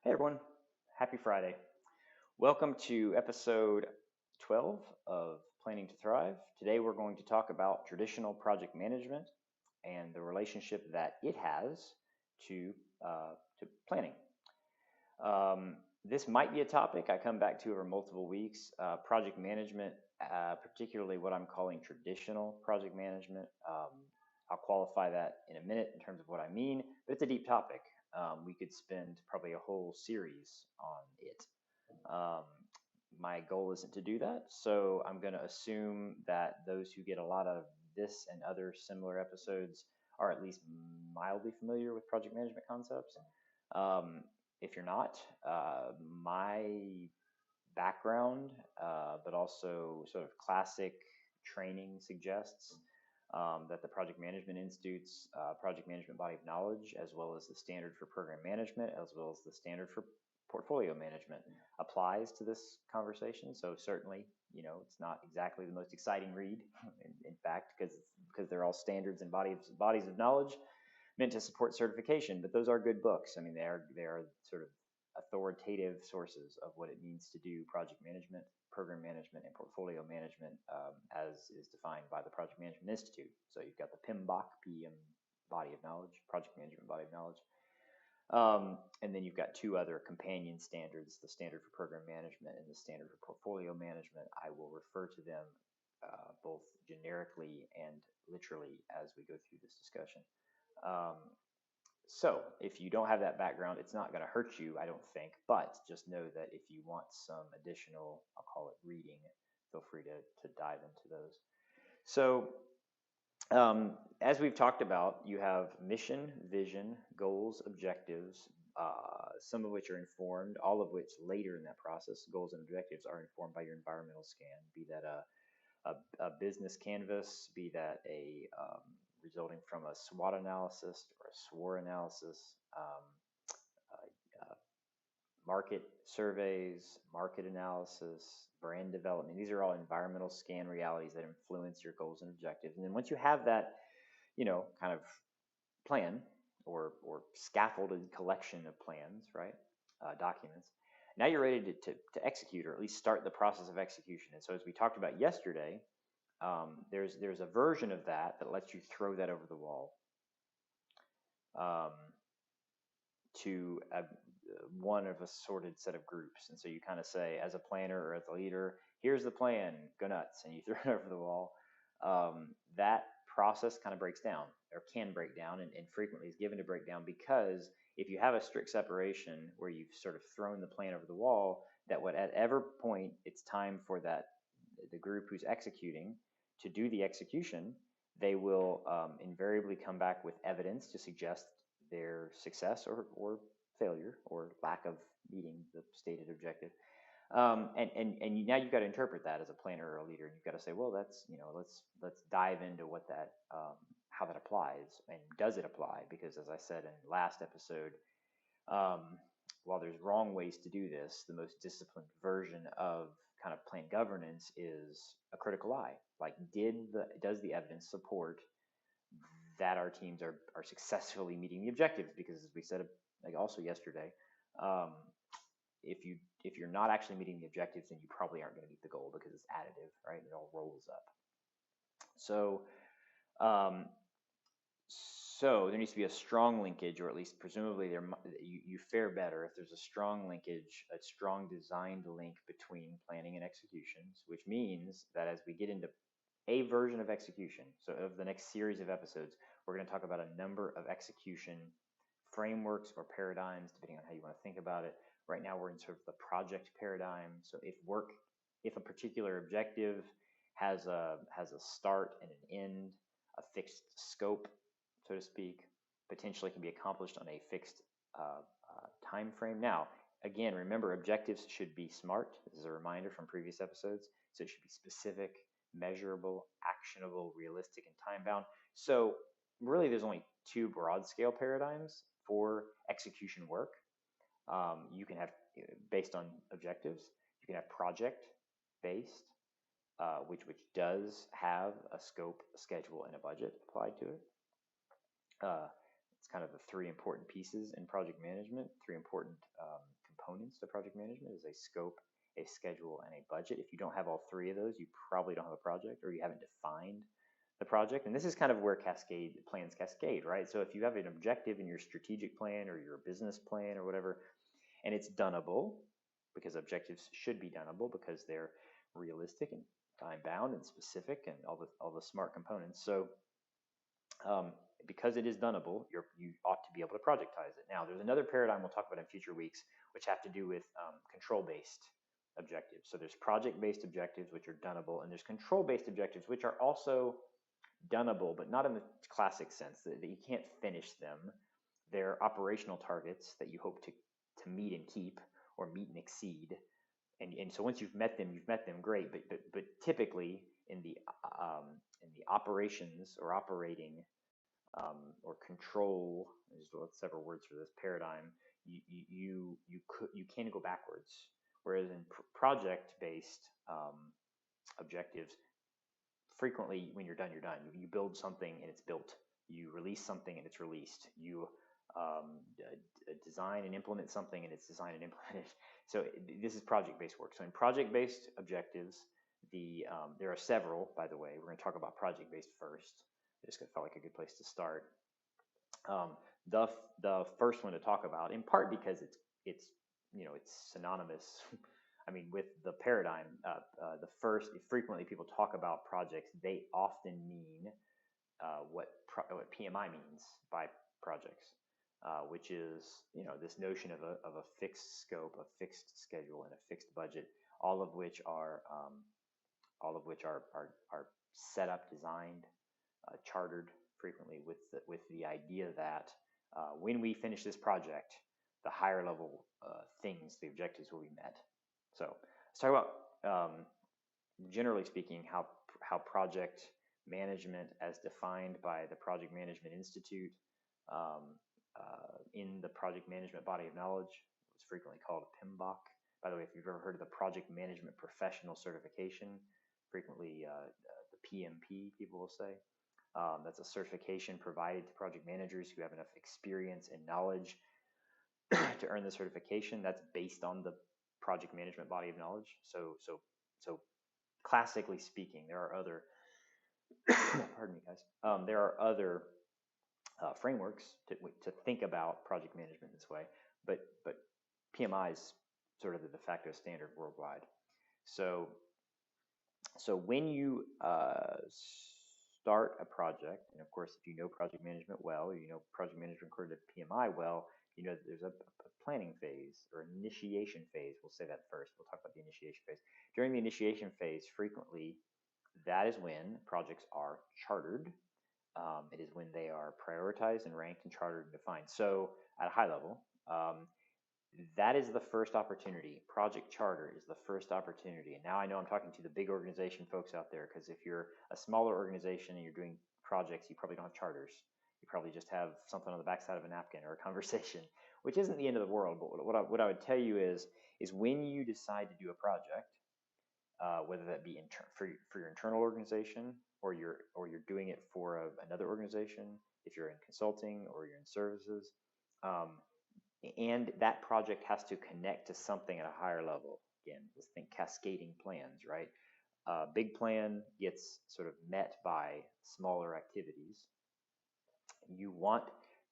Hey everyone, happy Friday. Welcome to episode 12 of Planning to Thrive. Today we're going to talk about traditional project management and the relationship that it has to, to planning. This might be a topic I come back to over multiple weeks. Project management, particularly what I'm calling traditional project management. I'll qualify that in a minute in terms of what I mean, but it's a deep topic. We could spend probably a whole series on it. Um, my goal isn't to do that, so I'm going to assume that those who get a lot of this and other similar episodes are at least mildly familiar with project management concepts. Um, if you're not, my background, but also sort of classic training suggests that the Project Management Institute's Project Management Body of Knowledge, as well as the Standard for Program Management, as well as the Standard for Portfolio Management, applies to this conversation. So certainly, it's not exactly the most exciting read, in fact, because they're all standards and bodies of knowledge meant to support certification, but those are good books. I mean, they are sort of authoritative sources of what it means to do project management, program management, and portfolio management as is defined by the Project Management Institute. So you've got the PMBoK, PM body of knowledge, project management body of knowledge. And then you've got two other companion standards, the standard for program management and the standard for portfolio management. I will refer to them both generically and literally as we go through this discussion. Um, so if you don't have that background, it's not going to hurt you, I don't think. But just know that if you want some additional, I'll call it reading, feel free to dive into those. So as we've talked about, you have mission, vision, goals, objectives, some of which are informed, all of which later in that process, goals and objectives are informed by your environmental scan, be that a business canvas, be that a resulting from a SWOT analysis or a SWOR analysis, market surveys, market analysis, brand development. These are all environmental scan realities that influence your goals and objectives. And then once you have that, kind of plan or scaffolded collection of plans, right? Documents. Now you're ready to execute, or at least start the process of execution. And so as we talked about yesterday, there's a version of that that lets you throw that over the wall um, to one of a sorted set of groups. And so you kind of say, as a planner or as a leader, here's the plan, go nuts, and you throw it over the wall. That process kind of breaks down or can break down and frequently is given to break down because if you have a strict separation where you've sort of thrown the plan over the wall, that whatever point it's time for the group who's executing to do the execution, they will invariably come back with evidence to suggest their success or failure or lack of meeting the stated objective. And now you've got to interpret that as a planner or a leader, and you've got to say, well, that's let's dive into what that how that applies and does it apply? Because as I said in last episode, um, while there's wrong ways to do this, the most disciplined version of kind of plan governance is a critical eye. Like, does the evidence support that our teams are successfully meeting the objectives? Because as we said like also yesterday, um, if you're not actually meeting the objectives, then you probably aren't going to meet the goal because it's additive, right? It all rolls up. So um, so there needs to be a strong linkage, or at least presumably you fare better if there's a strong linkage, a strong designed link between planning and executions, which means that as we get into a version of execution, so of the next series of episodes, we're going to talk about a number of execution frameworks or paradigms, depending on how you want to think about it. Right now, we're in sort of the project paradigm. So if a particular objective has a start and an end, a fixed scope, so to speak, potentially can be accomplished on a fixed time frame. Now, again, remember, objectives should be SMART. This is a reminder from previous episodes. So it should be specific, measurable, actionable, realistic, and time bound. So really, there's only two broad scale paradigms for execution work. You can have, based on objectives, you can have project based, which does have a scope, a schedule, and a budget applied to it. It's kind of the three important pieces in project management, three important components to project management is a scope, a schedule, and a budget. If you don't have all three of those, you probably don't have a project, or you haven't defined the project. And this is kind of where plans cascade, right? So if you have an objective in your strategic plan or your business plan or whatever, and it's donable, because objectives should be donable because they're realistic and time bound and specific and all the smart components. So because it is donable, you ought to be able to projectize it. Now, there's another paradigm we'll talk about in future weeks, which have to do with control-based objectives. So there's project-based objectives, which are donable, and there's control-based objectives, which are also donable, but not in the classic sense that you can't finish them. They're operational targets that you hope to meet and keep, or meet and exceed. And so once you've met them, great. But typically in the operations or operating or control, there's several words for this paradigm, you can go backwards. Whereas in project-based objectives, frequently when you're done, you're done. You build something and it's built. You release something and it's released. You design and implement something and it's designed and implemented. So this is project-based work. So in project-based objectives, there are several, by the way. We're going to talk about project-based first. I just felt like a good place to start. The first one to talk about, in part because it's synonymous. I mean, with the paradigm, frequently people talk about projects, they often mean what PMI means by projects, which is this notion of a fixed scope, a fixed schedule, and a fixed budget, all of which are set up, designed, chartered frequently with the idea that when we finish this project, the higher level things, the objectives will be met. So let's talk about, generally speaking, how project management, as defined by the Project Management Institute in the Project Management Body of Knowledge, it's frequently called PMBoK. By the way, if you've ever heard of the Project Management Professional Certification, frequently the PMP, people will say. That's a certification provided to project managers who have enough experience and knowledge to earn the certification. That's based on the project management body of knowledge. So classically speaking, there are other pardon me, guys. There are other frameworks to think about project management this way, but PMI is sort of the de facto standard worldwide. So when you start a project, and of course, if you know project management well, or you know project management according to PMI well, you know that there's a planning phase or initiation phase. We'll say that first. We'll talk about the initiation phase. During the initiation phase, frequently, that is when projects are chartered. It is when they are prioritized and ranked and chartered and defined. So at a high level, that is the first opportunity. Project charter is the first opportunity. And now I know I'm talking to the big organization folks out there, because if you're a smaller organization and you're doing projects, you probably don't have charters. You probably just have something on the backside of a napkin or a conversation, which isn't the end of the world. But what I would tell you is when you decide to do a project, whether that be for your internal organization or you're doing it for another organization, if you're in consulting or you're in services, and that project has to connect to something at a higher level. Again, let's think cascading plans, right? Big plan gets sort of met by smaller activities. You want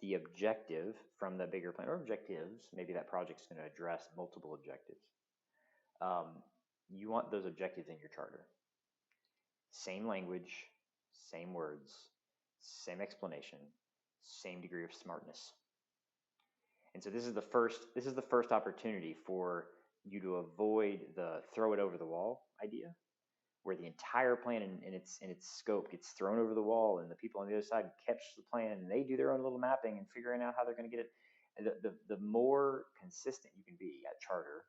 the objective from the bigger plan, or objectives, maybe that project's going to address multiple objectives. You want those objectives in your charter. Same language, same words, same explanation, same degree of smartness. And so this is the first opportunity for you to avoid the throw it over the wall idea, where the entire plan and its scope gets thrown over the wall, and the people on the other side catch the plan and they do their own little mapping and figuring out how they're going to get it. And the more consistent you can be at charter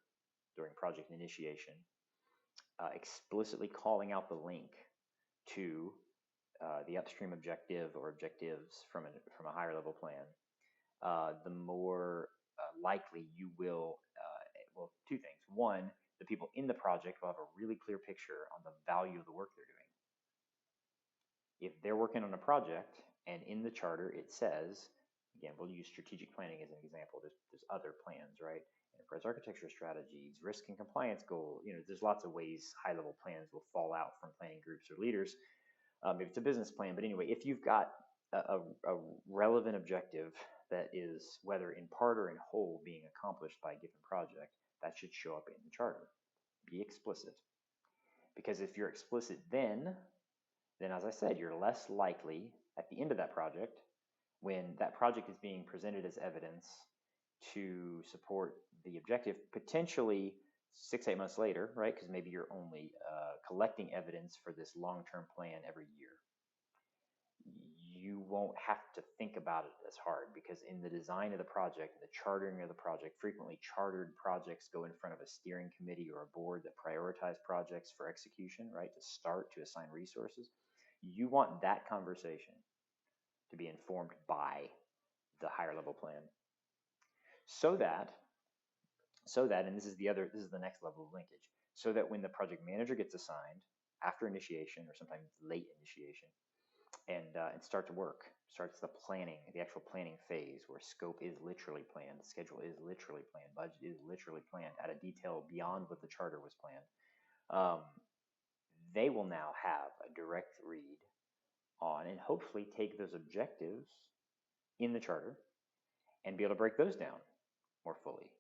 during project initiation, explicitly calling out the link to the upstream objective or objectives from a higher level plan, the more likely you will, well, two things. One, the people in the project will have a really clear picture on the value of the work they're doing. If they're working on a project and in the charter it says, again, we'll use strategic planning as an example. There's other plans, right? enterprise architecture strategies, risk and compliance goal. There's lots of ways high-level plans will fall out from planning groups or leaders. If it's a business plan, but anyway, if you've got a relevant objective that is, whether in part or in whole, being accomplished by a given project, that should show up in the charter. Be explicit. Because if you're explicit then as I said, you're less likely at the end of that project, when that project is being presented as evidence to support the objective, potentially 6-8 months later, right? Because maybe you're only collecting evidence for this long-term plan every year. You won't have to think about it as hard, because in the design of the project, the chartering of the project, frequently chartered projects go in front of a steering committee or a board that prioritize projects for execution, right? To assign resources. You want that conversation to be informed by the higher level plan, so that, and this is the next level of linkage, so that when the project manager gets assigned after initiation, or sometimes late initiation, and starts the planning, the actual planning phase, where scope is literally planned, schedule is literally planned, budget is literally planned at a detail beyond what the charter was planned. They will now have a direct read on, and hopefully take those objectives in the charter and be able to break those down more fully.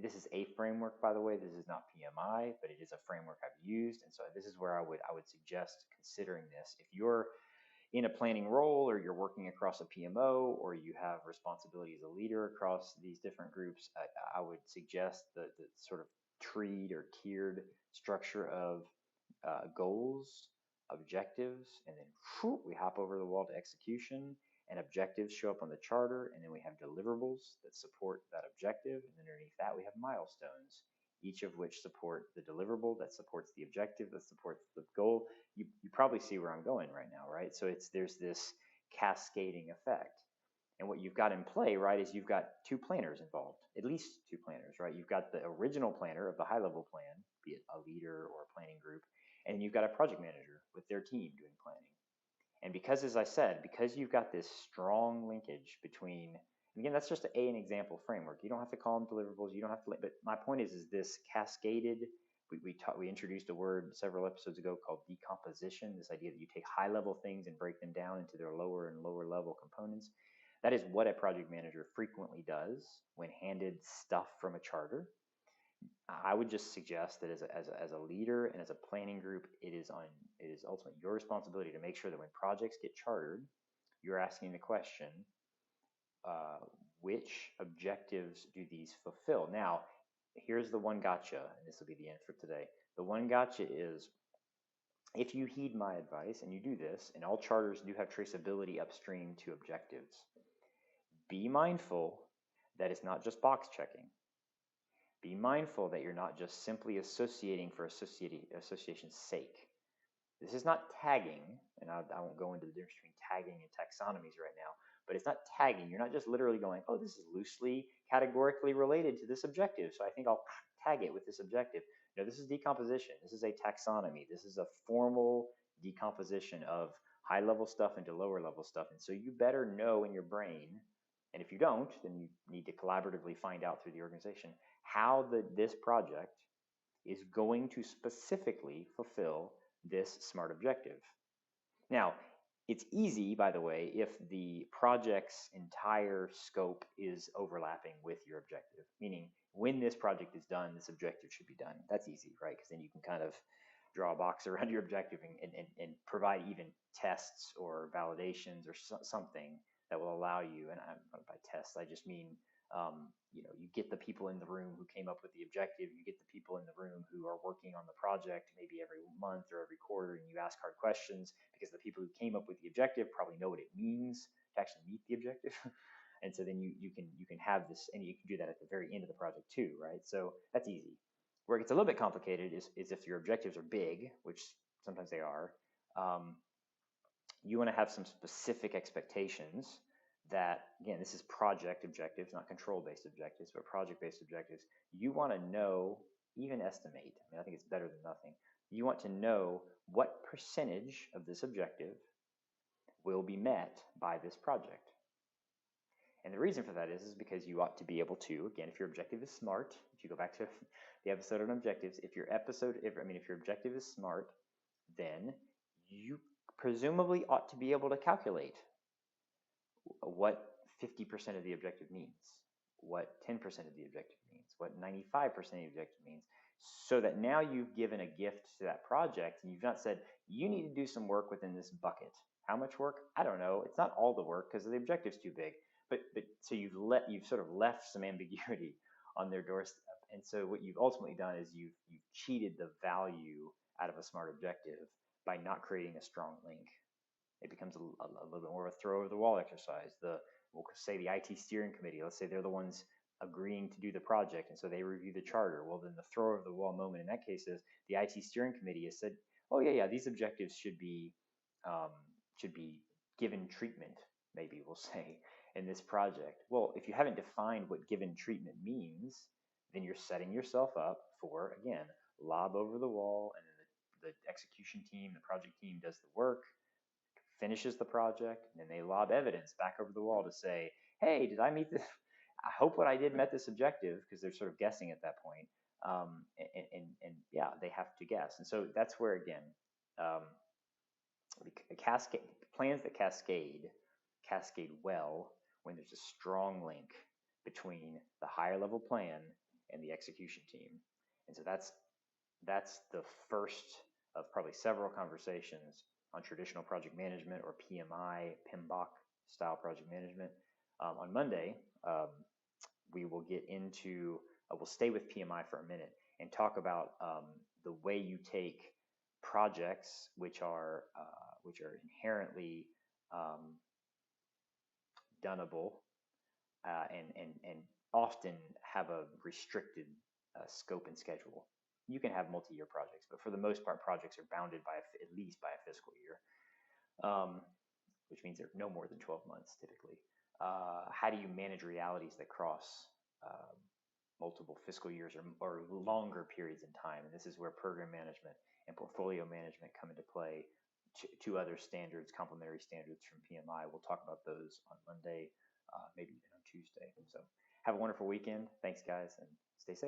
This is a framework, by the way. This is not PMI, but it is a framework I've used, and so this is where I would suggest considering this. If you're in a planning role, or you're working across a PMO, or you have responsibility as a leader across these different groups, I would suggest the sort of treed or tiered structure of goals, objectives, and then whoop, we hop over the wall to execution, and objectives show up on the charter, and then we have deliverables that support that objective, and underneath that we have milestones, each of which support the deliverable that supports the objective that supports the goal. You probably see where I'm going right now, right? So there's this cascading effect. And what you've got in play, right, is you've got two planners involved, at least two planners, right? You've got the original planner of the high level plan, be it a leader or a planning group, and you've got a project manager with their team doing planning. And because, as I said, because you've got this strong linkage between, and again, that's just an example framework. You don't have to call them deliverables. You don't have to, but my point is this cascaded, we introduced a word several episodes ago called decomposition, this idea that you take high level things and break them down into their lower and lower level components. That is what a project manager frequently does when handed stuff from a charter. I would just suggest that as a leader and as a planning group, it is ultimately your responsibility to make sure that when projects get chartered, you're asking the question, which objectives do these fulfill? Now, here's the one gotcha, and this will be the end for today. The one gotcha is, if you heed my advice and you do this, and all charters do have traceability upstream to objectives, be mindful that it's not just box checking. Be mindful that you're not just simply associating for association's sake. This is not tagging, and I won't go into the difference between tagging and taxonomies right now, but it's not tagging. You're not just literally going, oh, this is loosely categorically related to this objective, so I think I'll tag it with this objective. No, this is decomposition. This is a taxonomy. This is a formal decomposition of high-level stuff into lower-level stuff, and so you better know in your brain, and if you don't, then you need to collaboratively find out through the organization how this project is going to specifically fulfill this SMART objective. Now, it's easy, by the way, if the project's entire scope is overlapping with your objective, meaning when this project is done, this objective should be done. That's easy, right? Because then you can kind of draw a box around your objective and provide even tests or validations or something that will allow you, and by tests, I just mean, you get the people in the room who came up with the objective, you get the people in the room who are working on the project maybe every month or every quarter, and you ask hard questions, because the people who came up with the objective probably know what it means to actually meet the objective. And so then you can have this, and you can do that at the very end of the project too, right? So that's easy. Where it gets a little bit complicated is if your objectives are big, which sometimes they are, you want to have some specific expectations that, again, this is project objectives, not control-based objectives, but project-based objectives. You want to know, even estimate, I think it's better than nothing. You want to know what percentage of this objective will be met by this project. And the reason for that is because you ought to be able to, again, if your objective is SMART, if you go back to the episode on objectives, if your objective is SMART, then you presumably ought to be able to calculate what 50% of the objective means, what 10% of the objective means, what 95% of the objective means, so that now you've given a gift to that project and you've not said, you need to do some work within this bucket. How much work? I don't know. It's not all the work because the objective's too big. But so you've sort of left some ambiguity on their doorstep. And so what you've ultimately done is you've cheated the value out of a SMART objective by not creating a strong link. It becomes a little bit more of a throw over the wall exercise. We'll say the IT steering committee, let's say they're the ones agreeing to do the project, and so they review the charter. Well, then the throw over the wall moment in that case is the IT steering committee has said, oh yeah, these objectives should be given treatment, maybe we'll say, in this project. Well, if you haven't defined what given treatment means, then you're setting yourself up for, again, lob over the wall, and then the execution team, the project team does the work, finishes the project, and then they lob evidence back over the wall to say, hey, did I meet this? I hope what I did met this objective, because they're sort of guessing at that point. And yeah, they have to guess. And so that's where, again, plans that cascade well when there's a strong link between the higher level plan and the execution team. And so that's the first of probably several conversations on traditional project management, or PMBoK style project management. On Monday, we will get into, we'll stay with PMI for a minute and talk about the way you take projects which are inherently doneable and often have a restricted scope and schedule. You can have multi-year projects, but for the most part, projects are bounded by at least by a fiscal year, which means they're no more than 12 months typically. How do you manage realities that cross multiple fiscal years or longer periods in time? And this is where program management and portfolio management come into play. Two other standards, complementary standards from PMI. We'll talk about those on Monday, maybe even on Tuesday. So have a wonderful weekend. Thanks, guys, and stay safe.